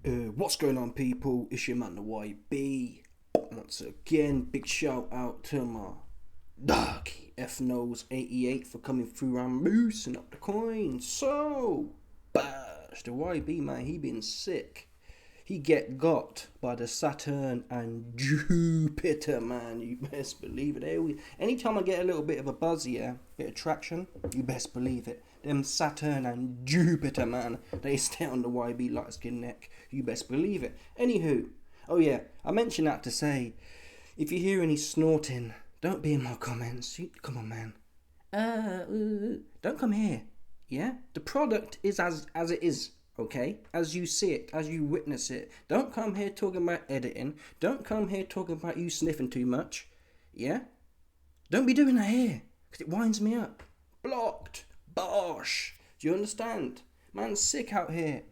What's going on, people? It's your man the YB. Once again, big shout out to my dog F-Nose 88 for coming through and boosting up the coin. So, bash, the YB man, he been sick. He got by the Saturn and Jupiter, man. You best believe it. Anytime I get a little bit of a buzz, bit of traction, you best believe it. Them Saturn and Jupiter, man, they stay on the YB light skin neck. You best believe it. Anywho, oh yeah, I mentioned that to say, if you hear any snorting, don't be in my comments. Come on, man. Don't come here. Yeah, the product is as it is. Okay, as you see it, as you witness it. Don't come here talking about editing. Don't come here talking about you sniffing too much. Yeah? Don't be doing that here, because it winds me up. Blocked. Bosh. Do you understand? Man's sick out here,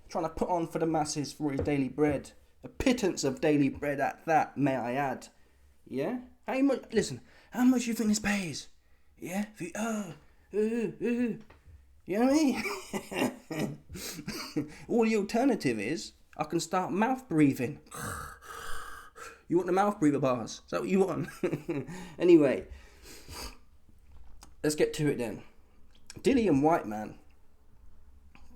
trying to put on for the masses for his daily bread. A pittance of daily bread at that, may I add. Yeah? How much do you think this pays? Yeah? You know what I mean? All the alternative is, I can start mouth breathing. You want the mouth breather bars? Is that what you want? Anyway, let's get to it then. Dillian White, man.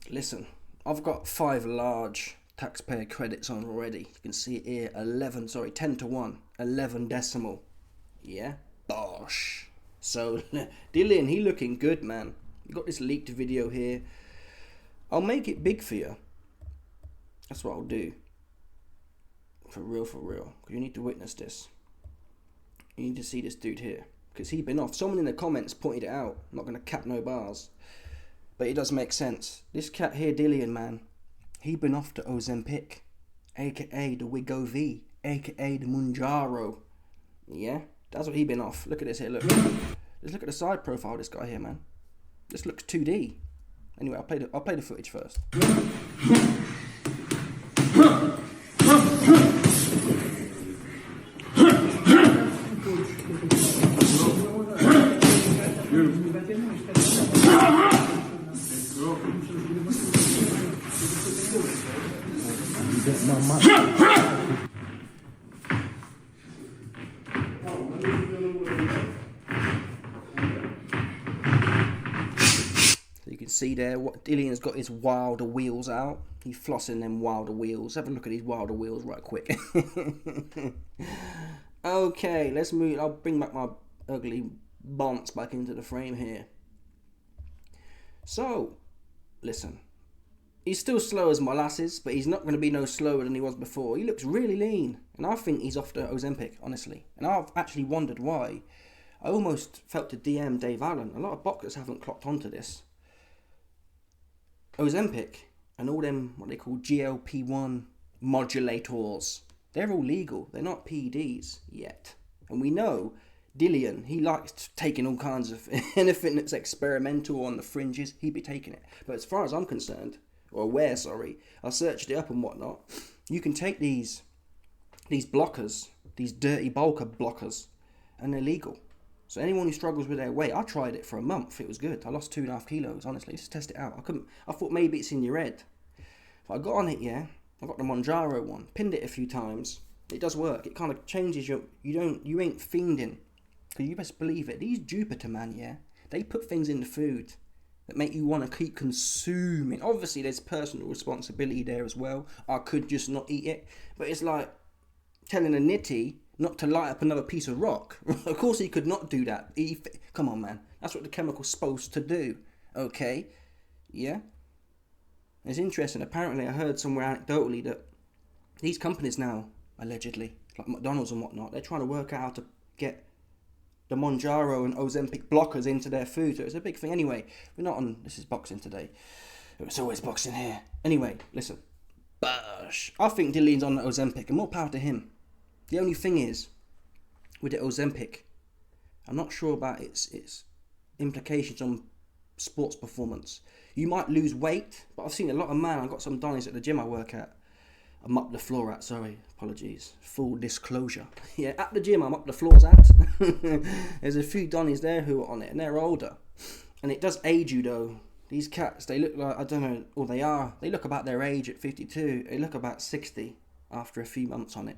Listen, I've got 5 large taxpayer credits on already. You can see it here, 10 to 1, 11 decimal. Yeah? Bosh. So, Dillian, he looking good, man. You got this leaked video here. I'll make it big for you. That's what I'll do. For real. You need to witness this. You need to see this dude here. Because he been off. Someone in the comments pointed it out. I'm not going to cap no bars. But it does make sense. This cat here, Dillian, man. He been off to Ozempic. A.K.A. the Wegovy. A.K.A. the Mounjaro. Yeah? That's what he been off. Look at this here, look. Just look at the side profile of this guy here, man. This looks 2D. Anyway, I'll play the footage first. See there, what Dillian's got his wilder wheels out. He's flossing them wilder wheels. Have a look at these wilder wheels right quick. Okay, let's move. I'll bring back my ugly bonce back into the frame here. So, listen. He's still slow as molasses, but he's not going to be no slower than he was before. He looks really lean. And I think he's off to Ozempic, honestly. And I've actually wondered why. I almost felt to DM Dave Allen. A lot of boxers haven't clocked onto this. Ozempic and all them, what they call GLP-1 modulators, they're all legal. They're not PEDs yet. And we know Dillian, he likes taking all kinds of anything that's experimental on the fringes, he'd be taking it. But as far as I'm concerned, or aware, sorry, I searched it up and whatnot, you can take these blockers, these dirty bulker blockers, and they're legal. So anyone who struggles with their weight, I tried it for a month. It was good. I lost 2.5 kilos, honestly. Just test it out. I thought maybe it's in your head. But I got on it, yeah. I got the Mounjaro one. Pinned it a few times. It does work. It kind of changes you ain't fiending. Because you best believe it. These Jupiter, man, yeah. They put things in the food that make you want to keep consuming. Obviously, there's personal responsibility there as well. I could just not eat it. But it's like telling a nitty not to light up another piece of rock. Of course he could not do that. Come on, man. That's what the chemical's supposed to do. Okay? Yeah? It's interesting. Apparently I heard somewhere anecdotally that these companies now, allegedly, like McDonald's and whatnot, they're trying to work out how to get the Mounjaro and Ozempic blockers into their food. So it's a big thing. Anyway, we're not on... This is boxing today. It's always boxing here. Anyway, listen. Bash. I think Dillian's on the Ozempic, and more power to him. The only thing is, with the Ozempic, I'm not sure about its implications on sports performance. You might lose weight, but I've seen a lot of I've got some donnies at the gym I work at. I'm up the floor at, sorry, apologies. Full disclosure. Yeah, at the gym I'm up the floors at. There's a few donnies there who are on it, and they're older. And it does aid you though, These cats, they look like, I don't know, or they look about their age at 52. They look about 60 after a few months on it.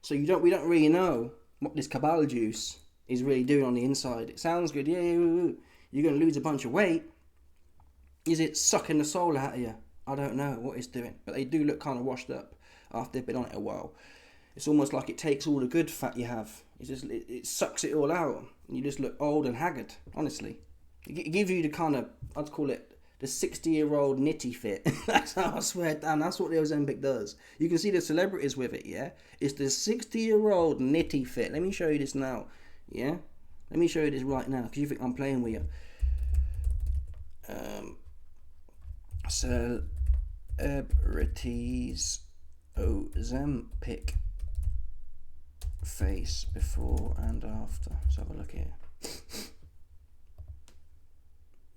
So we don't really know what this cabal juice is really doing on the inside. It sounds good, yeah, you're going to lose a bunch of weight. Is it sucking the soul out of you? I don't know what it's doing, but they do look kind of washed up after they've been on it a while. It's almost like it takes all the good fat you have. It sucks it all out, and you just look old and haggard, honestly. It gives you the kind of, I'd call it, the 60-year-old nitty fit. That's how I swear down. That's what the Ozempic does. You can see the celebrities with it, yeah? It's the 60-year-old nitty fit. Let me show you this now, yeah? Let me show you this right now, because you think I'm playing with you. Celebrities Ozempic face before and after. Let's have a look here.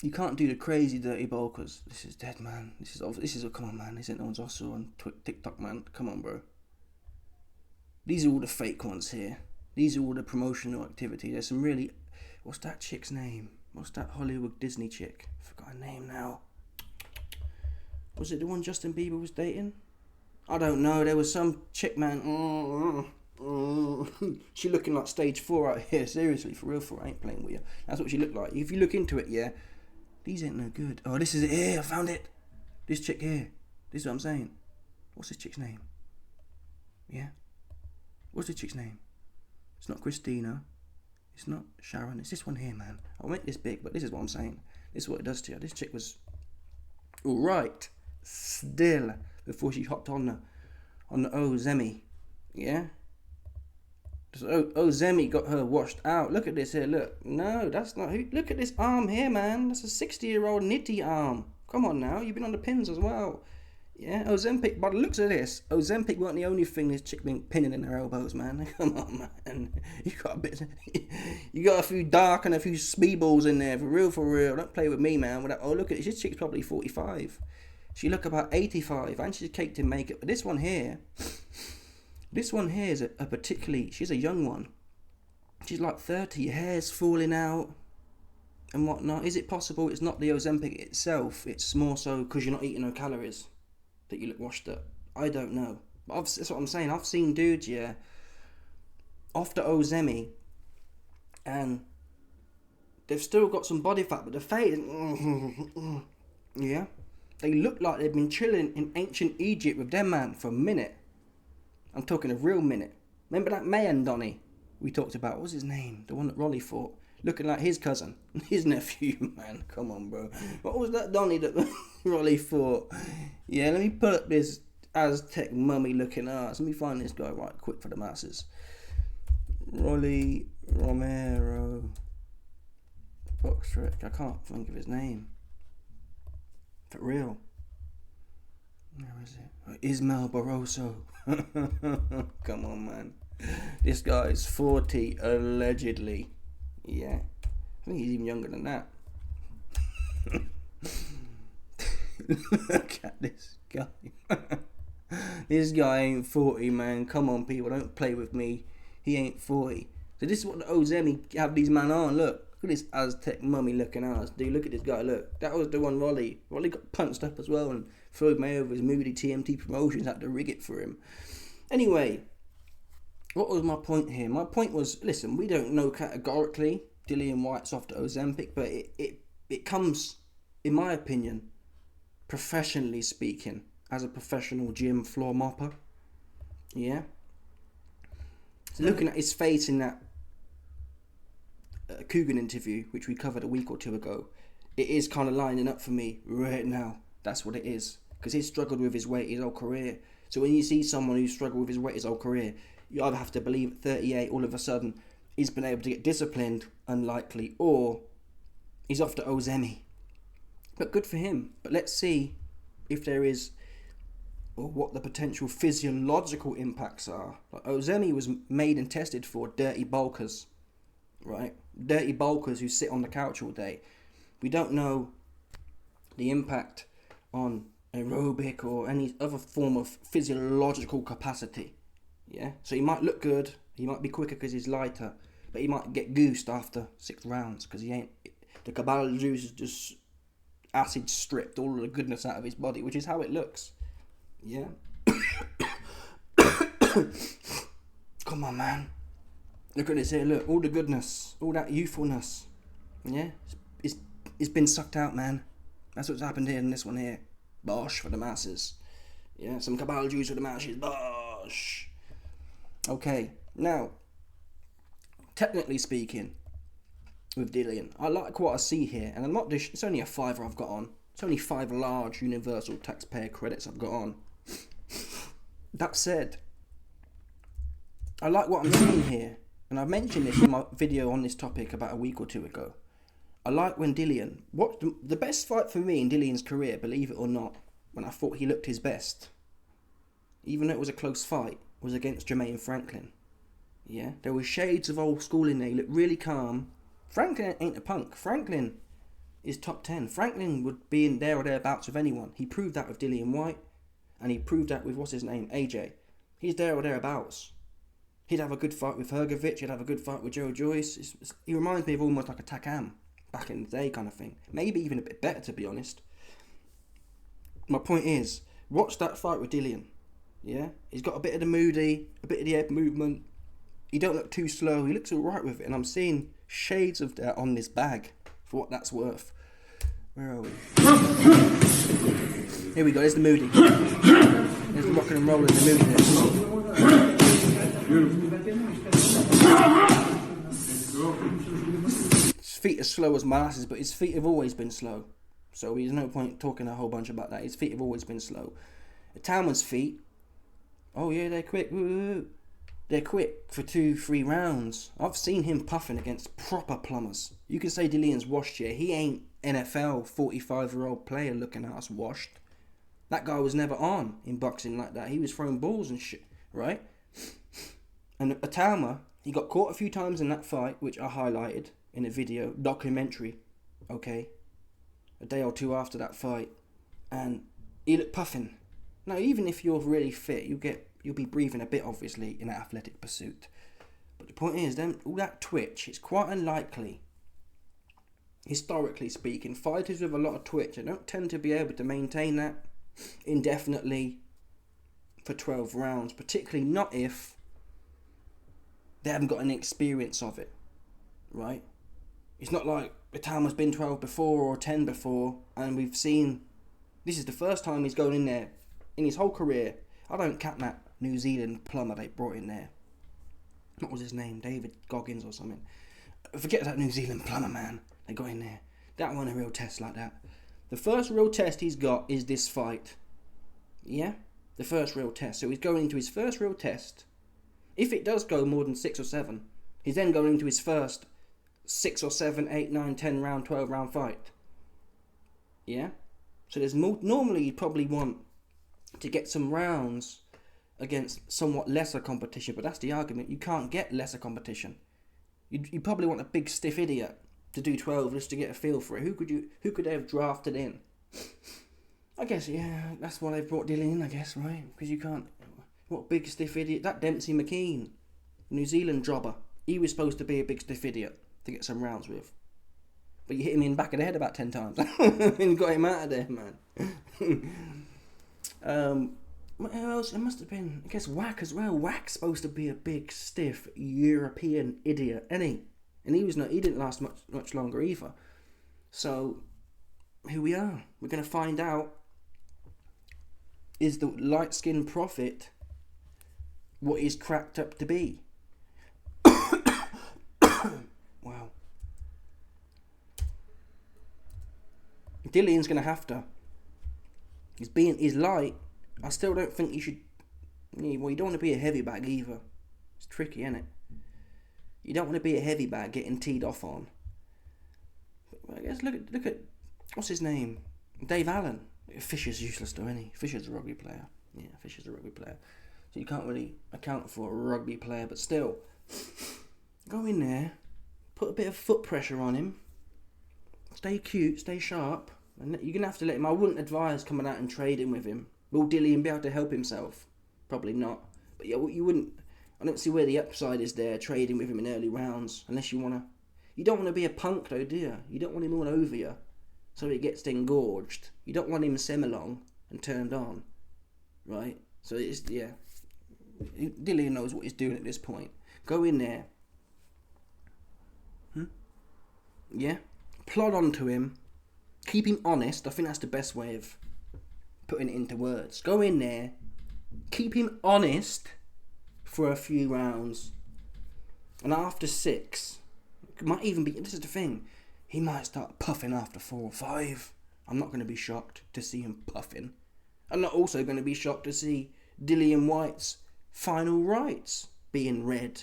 You can't do the crazy dirty bulkers. This is dead, man. This is come on, man. This ain't no one's also on TikTok, man. Come on, bro. These are all the fake ones here. These are all the promotional activity. There's some really, what's that chick's name? What's that Hollywood Disney chick? I forgot her name now. Was it the one Justin Bieber was dating? I don't know. There was some chick, man. She looking like stage 4 out here. Seriously, for real, I ain't playing with you. That's what she looked like. If you look into it, yeah, these ain't no good. Oh, this is it here. I found it. This chick here. This is what I'm saying. What's this chick's name? Yeah. What's this chick's name? It's not Christina. It's not Sharon. It's this one here, man. I'll make this big, but this is what I'm saying. This is what it does to you. This chick was all right still before she hopped on the Ozempic. Yeah. So Ozempic got her washed out. Look at this here. Look. No, that's not who. Look at this arm here, man. That's a 60-year-old nitty arm. Come on now. You've been on the pins as well. Yeah, Ozempic. By the looks of this, Ozempic weren't the only thing this chick been pinning in her elbows, man. Come on, man. You got a bit. You got a few dark and a few speedballs in there. For real. Don't play with me, man. Oh, look at this. This chick's probably 45. She look about 85, and she's caked in makeup. But this one here is a particularly. She's a young one. She's like 30. Her hair's falling out and whatnot. Is it possible it's not the Ozempic itself? It's more so because you're not eating no calories that you look washed up. I don't know. But that's what I'm saying. I've seen dudes, yeah, off the Ozempic, and they've still got some body fat, but the face, yeah, they look like they've been chilling in ancient Egypt with them, man, for a minute. I'm talking a real minute. Remember that Mayan Donny we talked about? What was his name? The one that Rolly fought. Looking like his cousin. His nephew, man. Come on, bro. What was that Donny that Rolly fought? Yeah, let me pull up this Aztec mummy looking ass. Let me find this guy right quick for the masses. Rolly Romero. Box trick. I can't think of his name. For real. Where is it? Ismael Barroso. Come on, man. This guy's 40, allegedly. Yeah. I think he's even younger than that. Look at this guy. This guy ain't 40, man. Come on, people. Don't play with me. He ain't 40. So this is what the Ozempic have these man on. Look at this Aztec mummy looking ass. Dude, look at this guy. Look. That was the one Rolly got punched up as well, and Floyd Mayweather's moody TMT Promotions had to rig it for him. Anyway, what was my point here? My point was, listen, we don't know categorically Dillian White's off the Ozempic, but it comes, in my opinion, professionally speaking, as a professional gym floor mopper. Yeah? So looking at his face in that Coogan interview, which we covered a week or two ago, it is kind of lining up for me right now. That's what it is. Because he's struggled with his weight his whole career. So when you see someone who's struggled with his weight his whole career, you either have to believe at 38, all of a sudden, he's been able to get disciplined, unlikely, or he's off to Ozempic. But good for him. But let's see if there is, or what the potential physiological impacts are. Like Ozempic was made and tested for dirty bulkers, right? Dirty bulkers who sit on the couch all day. We don't know the impact on aerobic or any other form of physiological capacity. Yeah, so he might look good, he might be quicker because he's lighter, but he might get goosed after 6 rounds because he The cabal juice is just acid stripped all of the goodness out of his body, which is how it looks. Yeah. Come on, man. Look at this here. Look, all the goodness, all that youthfulness. Yeah, it's been sucked out, man. That's what's happened here in this one here. Bosh for the masses. Yeah, some cabal juice for the masses. Bosh. Okay, now, technically speaking, with Dillian, I like what I see here, and I'm not just, it's only a $5 I've got on. It's only 5 large universal taxpayer credits I've got on. That said, I like what I'm seeing here, and I mentioned this in my video on this topic about a week or two ago. I like when Dillian, the best fight for me in Dillian's career, believe it or not, when I thought he looked his best, even though it was a close fight, was against Jermaine Franklin. Yeah, there were shades of old school in there. He looked really calm. Franklin ain't a punk. Franklin is top 10. Franklin would be in there or thereabouts with anyone. He proved that with Dillian White, and he proved that with, what's his name, AJ. He's there or thereabouts. He'd have a good fight with Hrgovic. He'd have a good fight with Joe Joyce. He reminds me of almost like a Takam back in the day kind of thing. Maybe even a bit better, to be honest. My point is, watch that fight with Dillian. Yeah? He's got a bit of the moody, a bit of the head movement. He don't look too slow. He looks alright with it. And I'm seeing shades of that on this bag, for what that's worth. Where are we? Here we go. There's the moody. There's the rocking and rolling, the moody. His feet are slow as molasses, but his feet have always been slow. So there's no point talking a whole bunch about that. His feet have always been slow. Itauma's feet, oh yeah, they're quick. Woo-hoo. They're quick for 2-3 rounds. I've seen him puffing against proper plumbers. You can say Dillian's washed here. He ain't NFL 45-year-old player looking at us washed. That guy was never on in boxing like that. He was throwing balls and shit, right? And Itauma, he got caught a few times in that fight, which I highlighted in a video, documentary, okay? A day or two after that fight. And he looked puffing. Now, even if you're really fit, you'll be breathing a bit, obviously, in an athletic pursuit. But the point is, then all that twitch, it's quite unlikely, historically speaking, fighters with a lot of twitch, they don't tend to be able to maintain that indefinitely for 12 rounds, particularly not if they haven't got any experience of it, right? It's not like Itauma's been 12 before or 10 before, and we've seen, this is the first time he's going in there in his whole career. I don't count that New Zealand plumber they brought in there. What was his name? David Goggins or something. Forget that New Zealand plumber, man. They got in there. That wasn't a real test like that. The first real test he's got is this fight. Yeah? The first real test. So he's going into his first real test. If it does go more than 6 or 7, he's then going into his first 6 or 7, 8, 9, 10 round, 12 round fight. Yeah? So there's more, normally you'd probably want to get some rounds against somewhat lesser competition, but that's the argument. You can't get lesser competition. You probably want a big stiff idiot to do 12 just to get a feel for it. Who could they have drafted in? I guess, yeah, that's why they brought Dillian in, I guess, right? Because you can't. What big stiff idiot? That Dempsey McKean, New Zealand jobber. He was supposed to be a big stiff idiot to get some rounds with. But you hit him in the back of the head about 10 times and got him out of there, man. What else? It must have been, I guess, Whack as well. Whack's supposed to be a big, stiff European idiot, ain't he? And he didn't last much longer either. So, here we are. We're going to find out, is the light-skinned prophet what he's cracked up to be? Wow. Dillian's going to have to. He's light. I still don't think you should. Well, you don't want to be a heavy bag either. It's tricky, isn't it? You don't want to be a heavy bag getting teed off on. But I guess look at what's his name? Dave Allen. Fisher's useless though, isn't he? Fisher's a rugby player. Yeah, Fisher's a rugby player. So you can't really account for a rugby player, but still, go in there, put a bit of foot pressure on him. Stay cute, stay sharp, and you're gonna have to let him. I wouldn't advise coming out and trading with him. Will Dillian be able to help himself? Probably not. But yeah, you wouldn't. I don't see where the upside is there trading with him in early rounds, unless you want to. You don't want to be a punk though, do you? You don't want him all over you, so he gets engorged. You don't want him semi-long and turned on, right? So it's, yeah. Dillian knows what he's doing at this point. Go in there. Yeah? Plod onto him. Keep him honest. I think that's the best way of putting it into words. Go in there. Keep him honest for a few rounds. And after 6, it might even be, this is the thing, he might start puffing after 4 or 5. I'm not going to be shocked to see him puffing. I'm not also going to be shocked to see Dillian White's final rites being read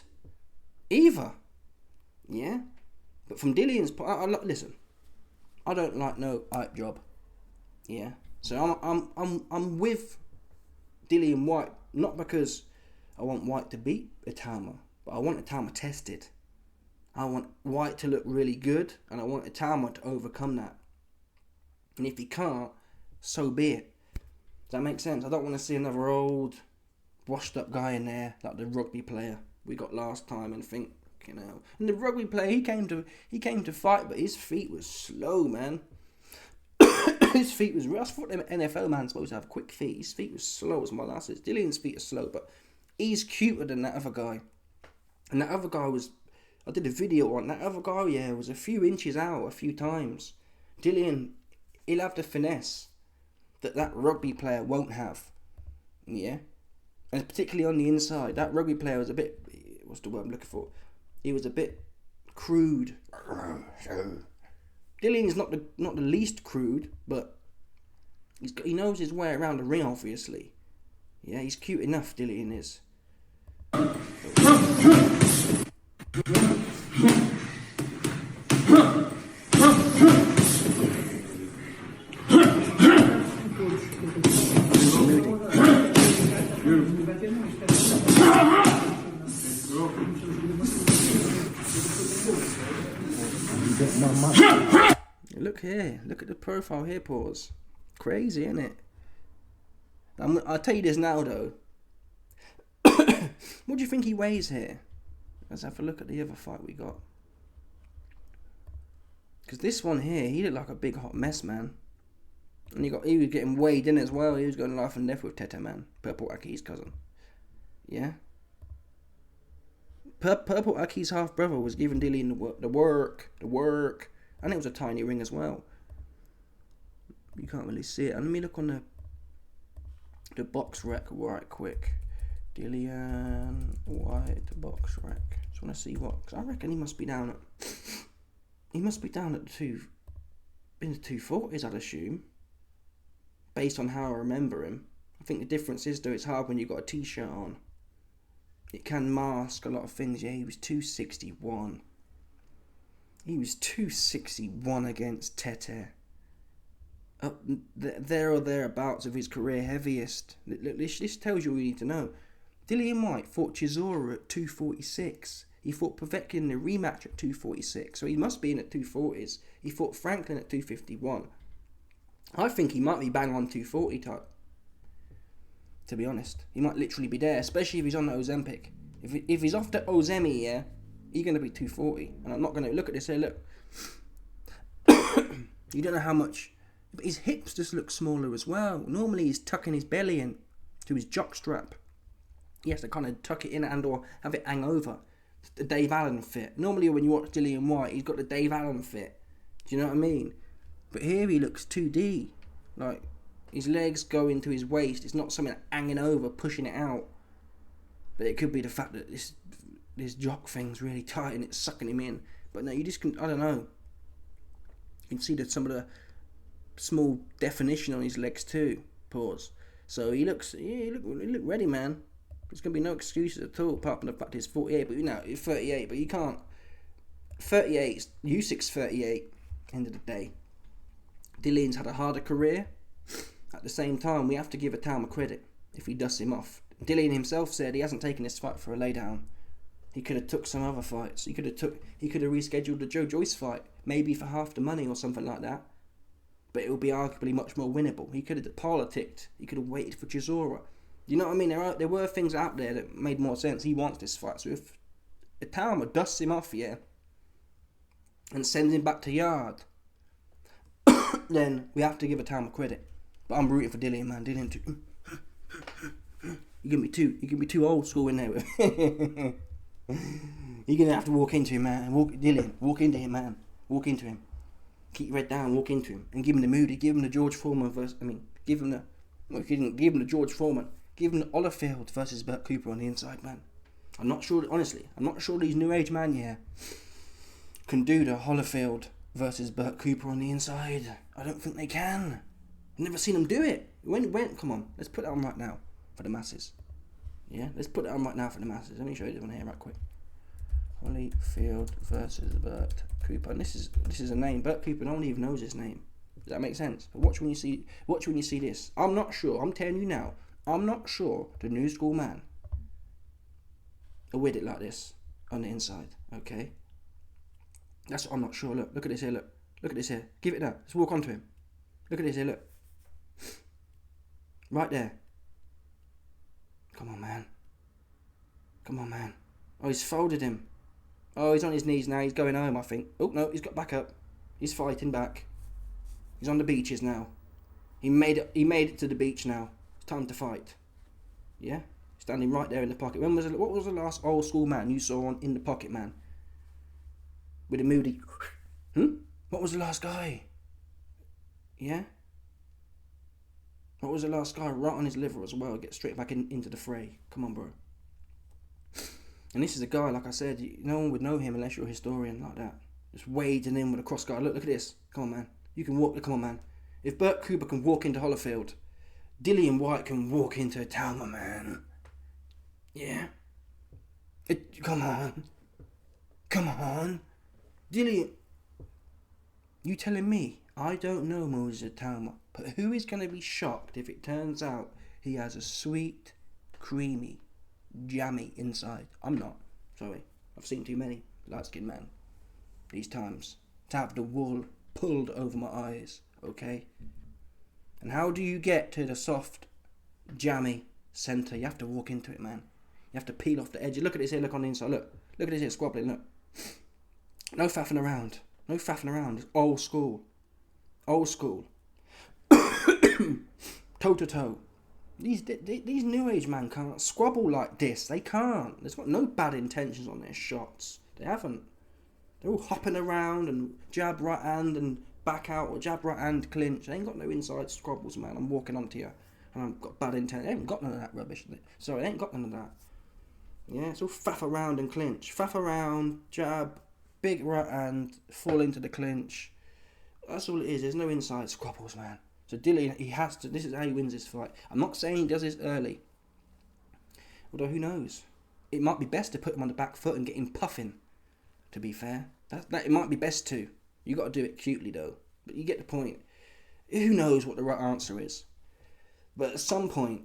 either. Yeah? But from Dillian's point, listen, I don't like no hype job. Yeah? So I'm with Dillian White, not because I want White to beat Itauma, but I want Itauma tested. I want White to look really good, and I want Itauma to overcome that. And if he can't, so be it. Does that make sense? I don't want to see another old, washed up guy in there, like the rugby player we got last time, and think, you know. And the rugby player, he came to fight, but his feet was slow, man. His feet was real. I thought them NFL man supposed to have quick feet. His feet was slow as my last. Dillian's feet are slow, but he's cuter than that other guy. And that other guy was, I did a video on that other guy, yeah, was a few inches out a few times. Dillian, he'll have the finesse that rugby player won't have. Yeah? And particularly on the inside, that rugby player was a bit, what's the word I'm looking for? He was a bit crude. Dillian's not the least crude, but he knows his way around the ring, obviously. Yeah, he's cute enough, Dillian is. Look here, look at the profile here, pause. Crazy, isn't it? I'll tell you this now, though. What do you think he weighs here? Let's have a look at the other fight we got. Because this one here, he looked like a big hot mess, man. And he was getting weighed in as well. He was going life and death with Tete, man. Purple Aki's cousin. Yeah? Purple Aki's half brother was giving Dillian the work. And it was a tiny ring as well. You can't really see it. And let me look on the box rec right quick. Dillian White box rec. Just want to see what. Cause I reckon he must be down at. He must be down at in the 240s, I'd assume. Based on how I remember him. I think the difference is though it's hard when you've got a t-shirt on. It can mask a lot of things. Yeah, he was 261. He was 261 against Tete. Up there or thereabouts of his career heaviest. This tells you all you need to know. Dillian White fought Chisora at 246. He fought Povetkin in a rematch at 246. So he must be in at 240s. He fought Franklin at 251. I think he might be bang on 240 type. To be honest. He might literally be there. Especially if he's on the Ozempic. If he's off the Ozemi, yeah, he's going to be 240. And I'm not going to look at this here, look. You don't know how much. But his hips just look smaller as well. Normally he's tucking his belly in to his jockstrap. He has to kind of tuck it in and or have it hang over. The Dave Allen fit. Normally when you watch Dillian White, he's got the Dave Allen fit. Do you know what I mean? But here he looks 2D. Like, his legs go into his waist. It's not something hanging over, pushing it out. But it could be the fact that this jock thing's really tight and it's sucking him in. But no, you just can, I don't know. You can see that some of the small definition on his legs too. Pause. So he look ready, man. There's going to be no excuses at all, apart from the fact he's 48, but you know, he's 38, but you can't. 38, Usyk's 38, end of the day. Dillian's had a harder career. At the same time, we have to give Itauma credit if he dusts him off. Dillian himself said he hasn't taken this fight for a laydown. He could have took some other fights. He could have rescheduled the Joe Joyce fight, maybe for half the money or something like that. But it would be arguably much more winnable. He could have politicked. He could have waited for Chisora. You know what I mean? There were things out there that made more sense. He wants this fight. So if Itauma dusts him off, yeah, and sends him back to yard, then we have to give Itauma credit. But I'm rooting for Dillian, man. Dillian too. You give me too old school in there. You're gonna have to walk into him, man. Dillian, walk into him, man. Walk into him. Keep your head down, walk into him, and give him the Moody, give him the George Foreman versus. Give him the George Foreman. Give him the Olifield versus Bert Cooper on the inside, man. I'm not sure, honestly. I'm not sure these new age man here can do the Holyfield versus Bert Cooper on the inside. I don't think they can. I've never seen them do it. When? Come on, let's put that on right now for the masses. Yeah, let's put that on right now for the masses. Let me show you this one here right quick. Holyfield versus Bert Cooper, and this is a name. Bert Cooper, no one even knows his name. Does that make sense? But watch when you see this. I'm not sure. I'm telling you now. I'm not sure the new school man are with it like this on the inside. Okay. That's what I'm not sure. Look at this here. Look at this here. Give it that. Let's walk onto him. Look at this here. Look. Right there. Come on, man. Oh, he's folded him. Oh, he's on his knees now. He's going home, I think. Oh, no, he's got back up. He's fighting back. He's on the beaches now. He made it to the beach now. It's time to fight. Yeah? Standing right there in the pocket. What was the last old school man you saw in the pocket, man? With a Moody. What was the last guy? Yeah? What was the last guy? Right on his liver as well. Get straight back into the fray. Come on, bro. And this is a guy, like I said, no one would know him unless you're a historian like that. Just wading in with a cross guard. Look at this. Come on, man. You can walk. Come on, man. If Bert Cooper can walk into Holyfield, Dillian White can walk into Itauma, man. Yeah. Come on. Dillian. You telling me I don't know Moses Itauma, but who is going to be shocked if it turns out he has a sweet, creamy, jammy inside? I'm not. Sorry. I've seen too many light-skinned men these times to have the wool pulled over my eyes, okay? And how do you get to the soft, jammy centre? You have to walk into it, man. You have to peel off the edges. Look at this here, look on the inside, look. Look at this here, squabbling, look. No faffing around. It's old school. Toe to toe. These new age man can't squabble like this. They can't. There's got no bad intentions on their shots. They haven't. They're all hopping around and jab right hand and back out or jab right hand clinch. They ain't got no inside squabbles, man. I'm walking onto you and I've got bad intent. They ain't got none of that rubbish. Sorry, they ain't got none of that. Yeah, it's all faff around and clinch. Faff around, jab, big right hand, fall into the clinch. That's all it is. There's no inside squabbles, man. So Dillian, he has to. This is how he wins this fight. I'm not saying he does this early. Although, who knows? It might be best to put him on the back foot and get him puffing, to be fair. That it might be best too. You got to do it cutely, though. But you get the point. Who knows what the right answer is? But at some point,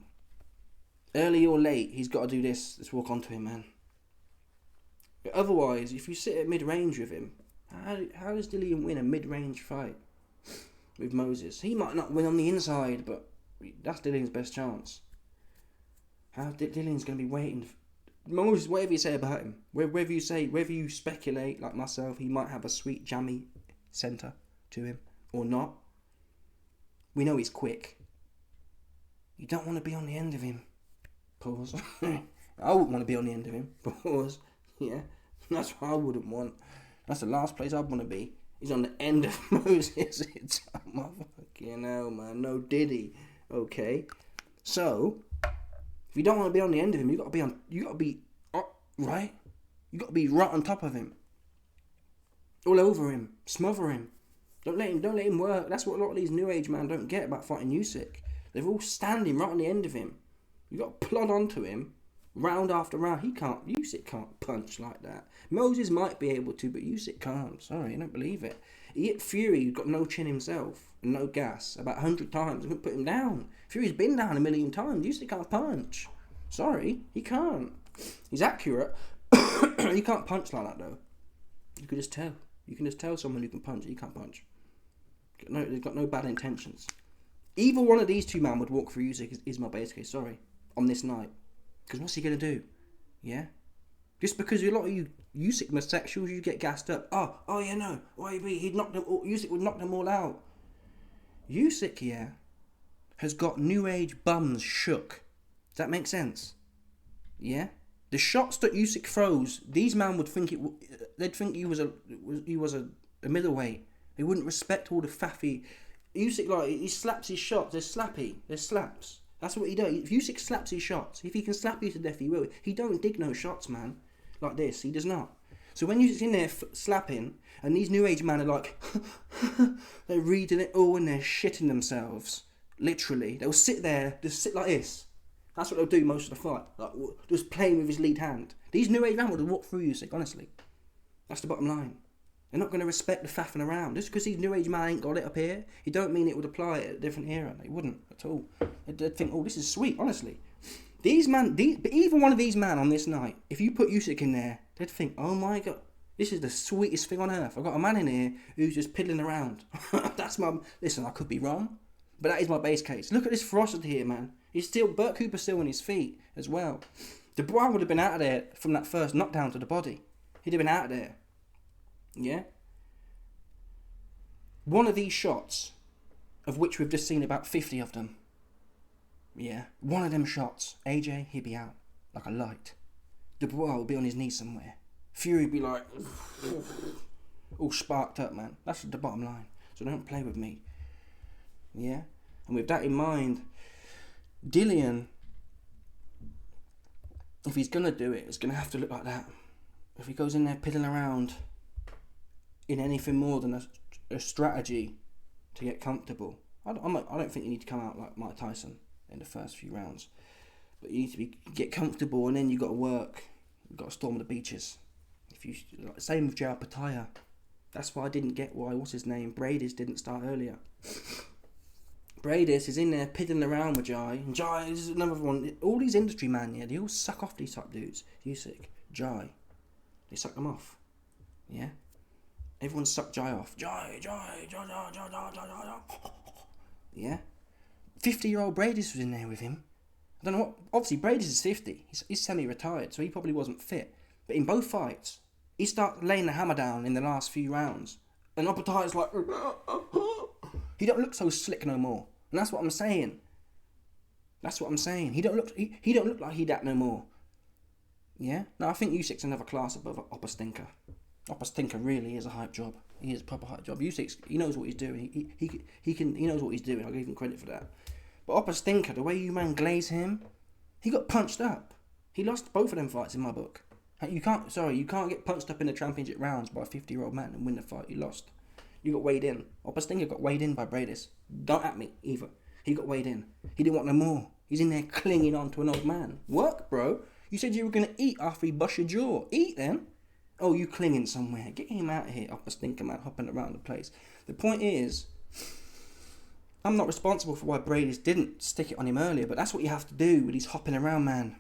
early or late, he's got to do this. Let's walk onto him, man. But otherwise, if you sit at mid-range with him, how does Dillian win a mid-range fight with Moses? He might not win on the inside, but that's Dillian's best chance. Dillian's going to be waiting. Moses, whatever you say about him, whether you speculate, like myself, he might have a sweet, jammy centre to him, or not. We know he's quick. You don't want to be on the end of him. Pause. I wouldn't want to be on the end of him. Pause. Yeah, that's what I wouldn't want. That's the last place I'd want to be. He's on the end of Moses. It's fucking hell, man. No Diddy. Okay. So, if you don't want to be on the end of him, you got to be right. You got to be right on top of him. All over him. Smother him. Don't let him work. That's what a lot of these new age men don't get about fighting Usyk. They're all standing right on the end of him. You got to plod onto him. Round after round, Usyk can't punch like that. Moses might be able to, but Usyk can't. Sorry, I don't believe it. He hit Fury, who's got no chin himself, and no gas, about 100 times, and couldn't put him down. Fury's been down 1,000,000 times. Usyk can't punch. Sorry, he can't. He's accurate. He can't punch like that, though. You can just tell. You can just tell someone who can punch. He can't punch. They've got no bad intentions. Either one of these two men would walk through Usyk is my base case, sorry, on this night. Because what's he going to do? Yeah? Just because a lot of you Usyk homosexuals, you get gassed up. Oh yeah, no. YB, Usyk would knock them all out. Usyk, yeah, has got new age bums shook. Does that make sense? Yeah? The shots that Usyk throws, these men would think they'd think he was a middleweight. They wouldn't respect all the faffy. Usyk, like, he slaps his shots. They're slappy. They're slaps. That's what he does. If Usyk slaps his shots, if he can slap you to death, he will. He don't dig no shots, man. Like this, he does not. So when Usyk's in there slapping, and these new age men are like, they're reading it all and they're shitting themselves. Literally, they'll sit there, just sit like this. That's what they'll do most of the fight, like just playing with his lead hand. These new age men would walk through Usyk, honestly. That's the bottom line. They're not going to respect the faffing around. Just because these new age men ain't got it up here, it don't mean it would apply at a different era. They wouldn't at all. They'd think, oh, this is sweet, honestly. But even one of these men on this night, if you put Usyk in there, they'd think, oh my God, this is the sweetest thing on earth. I've got a man in here who's just piddling around. Listen, I could be wrong, but that is my base case. Look at this ferocity here, man. Burt Cooper's still on his feet as well. Dubois would have been out of there from that first knockdown to the body. He'd have been out of there. Yeah? One of these shots, of which we've just seen about 50 of them, yeah, one of them shots, AJ, he'd be out like a light. Dubois would be on his knees somewhere. Fury would be like, all sparked up, man. That's the bottom line. So don't play with me. Yeah? And with that in mind, Dillian, if he's going to do it, it's going to have to look like that. If he goes in there piddling around in anything more than a strategy to get comfortable, I don't think you need to come out like Mike Tyson in the first few rounds. But you need to get comfortable, and then you got to work. You got to storm the beaches. Same with Joe Pataya. That's why I didn't get why what's his name Bradis didn't start earlier. Bradis is in there piddling around with Jai. And Jai is another one. All these industry men, yeah, they all suck off these type dudes. Usyk, Jai, they suck them off. Yeah, everyone sucked Jai off. Jai. Yeah, 50-year-old Bradis was in there with him. I don't know what. Obviously, Bradis is 50. He's semi-retired, so he probably wasn't fit. But in both fights, he started laying the hammer down in the last few rounds, and Opetaya's like, he don't look so slick no more. And that's what I'm saying. He don't look like he that no more. Yeah? No, I think Usyk's another class above Oppa Stinker. Oppa Stinker really is a hype job. He is a proper hype job. Usyk, he knows what he's doing. He knows what he's doing. I'll give him credit for that. But Oppa Stinker, the way you man glaze him, he got punched up. He lost both of them fights in my book. You can't get punched up in the championship rounds by a 50-year-old man and win the fight. You lost. You got weighed in. Oppa Stinker got weighed in by Bradis. Don't at me either. He got weighed in. He didn't want no more. He's in there clinging on to an old man. Work, bro. You said you were going to eat after he bust your jaw. Eat then. Oh, you clinging somewhere. Get him out of here, Oppa Stinker man, hopping around the place. The point is, I'm not responsible for why Bradis didn't stick it on him earlier, but that's what you have to do with these hopping around, man.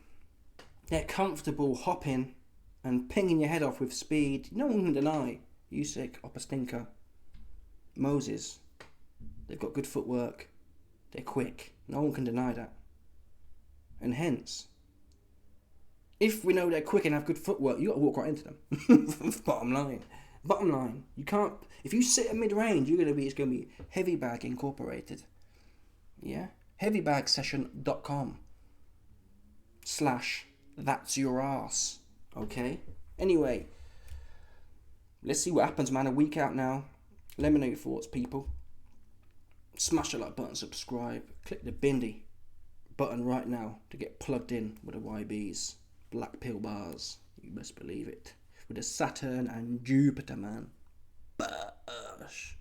They're comfortable hopping and pinging your head off with speed. No one can deny. Usyk, Oppa Stinker, Moses. They've got good footwork. They're quick. No one can deny that. And hence, if we know they're quick and have good footwork, you got to walk right into them. Bottom line. You can't. If you sit at mid-range, it's going to be heavy bag incorporated. Yeah, heavybagsession.com /that's your ass. Okay. Anyway, let's see what happens, man. A week out now. Let me know your thoughts, people. Smash the like button, subscribe, click the Bindi button right now to get plugged in with the YBs. Black pill bars, you best believe it. With the Saturn and Jupiter, man. Bash.